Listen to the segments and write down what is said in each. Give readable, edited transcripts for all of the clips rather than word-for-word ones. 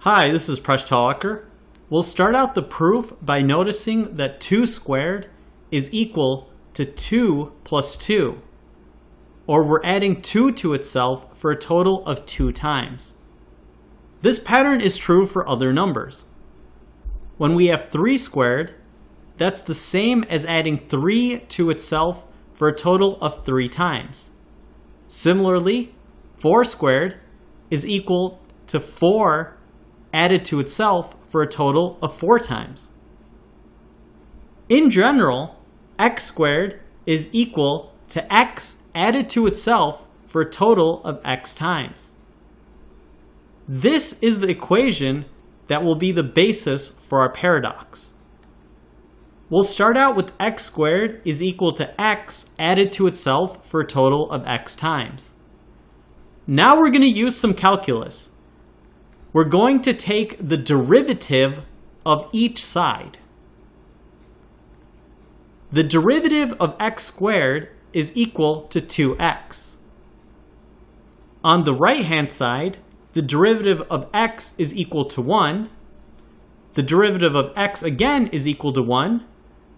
Hi, this is Presh Talwalkar. We'll start out the proof by noticing that 2 squared is equal to 2 plus 2, or we're adding 2 to itself for a total of 2 times. This pattern is true for other numbers. When we have 3 squared, that's the same as adding 3 to itself for a total of 3 times. Similarly, 4 squared is equal to 4 added to itself for a total of 4 times. In general, x squared is equal to x added to itself for a total of x times. This is the equation that will be the basis for our paradox. We'll start out with x squared is equal to x added to itself for a total of x times. Now we're going to use some calculus. We're going to take the derivative of each side. The derivative of x squared is equal to 2x. On the right-hand side, the derivative of x is equal to 1. The derivative of x again is equal to 1.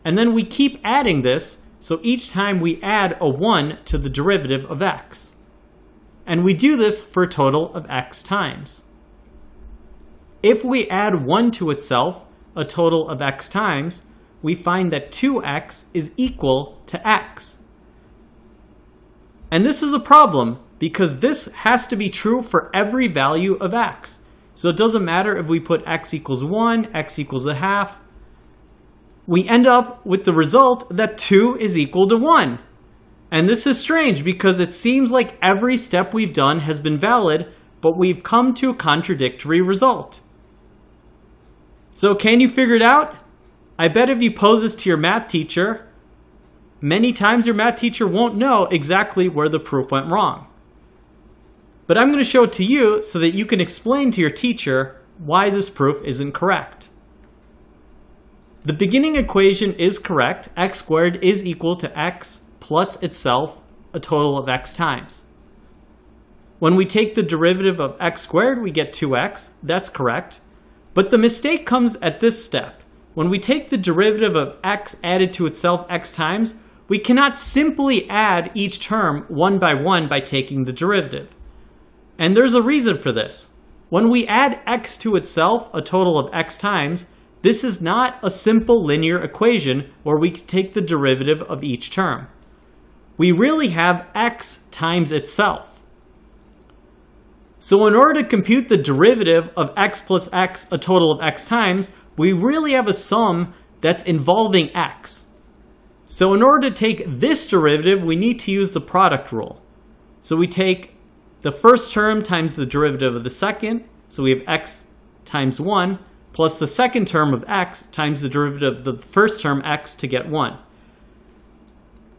And then we keep adding this, so each time we add a 1 to the derivative of x. And we do this for a total of x times. If we add 1 to itself, a total of x times, we find that 2x is equal to x. And this is a problem because this has to be true for every value of x. So it doesn't matter if we put x equals 1, x equals a half. We end up with the result that 2 is equal to 1. And this is strange because it seems like every step we've done has been valid, but we've come to a contradictory result. So can you figure it out? I bet if you pose this to your math teacher, many times your math teacher won't know exactly where the proof went wrong. But I'm going to show it to you so that you can explain to your teacher why this proof isn't correct. The beginning equation is correct. X squared is equal to x plus itself, a total of x times. When we take the derivative of x squared, we get 2x. That's correct. But the mistake comes at this step. When we take the derivative of x added to itself x times, we cannot simply add each term one by taking the derivative. And there's a reason for this. When we add x to itself, a total of x times, this is not a simple linear equation where we take the derivative of each term. We really have x times itself. So in order to compute the derivative of x plus x, a total of x times, we really have a sum that's involving x. So in order to take this derivative, we need to use the product rule. So we take the first term times the derivative of the second, so we have x times 1, plus the second term of x times the derivative of the first term x to get 1.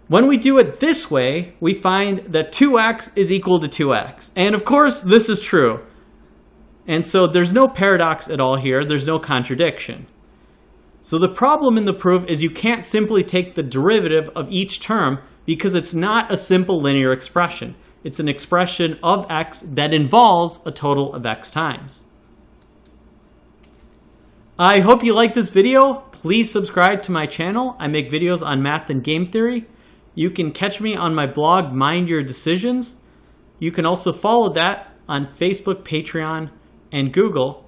When we do it this way, we find that 2x is equal to 2x. And of course, this is true. And so there's no paradox at all here. There's no contradiction. So the problem in the proof is you can't simply take the derivative of each term because it's not a simple linear expression. It's an expression of x that involves a total of x times. I hope you like this video. Please subscribe to my channel. I make videos on math and game theory. You can catch me on my blog, Mind Your Decisions. You can also follow that on Facebook, Patreon, and Google+.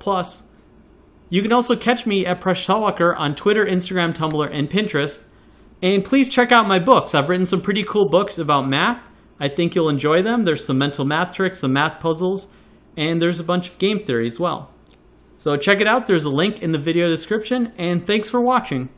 You can also catch me at Presh Talwalkar on Twitter, Instagram, Tumblr, and Pinterest. And please check out my books. I've written some pretty cool books about math. I think you'll enjoy them. There's some mental math tricks, some math puzzles, and there's a bunch of game theory as well. So check it out. There's a link in the video description, and thanks for watching.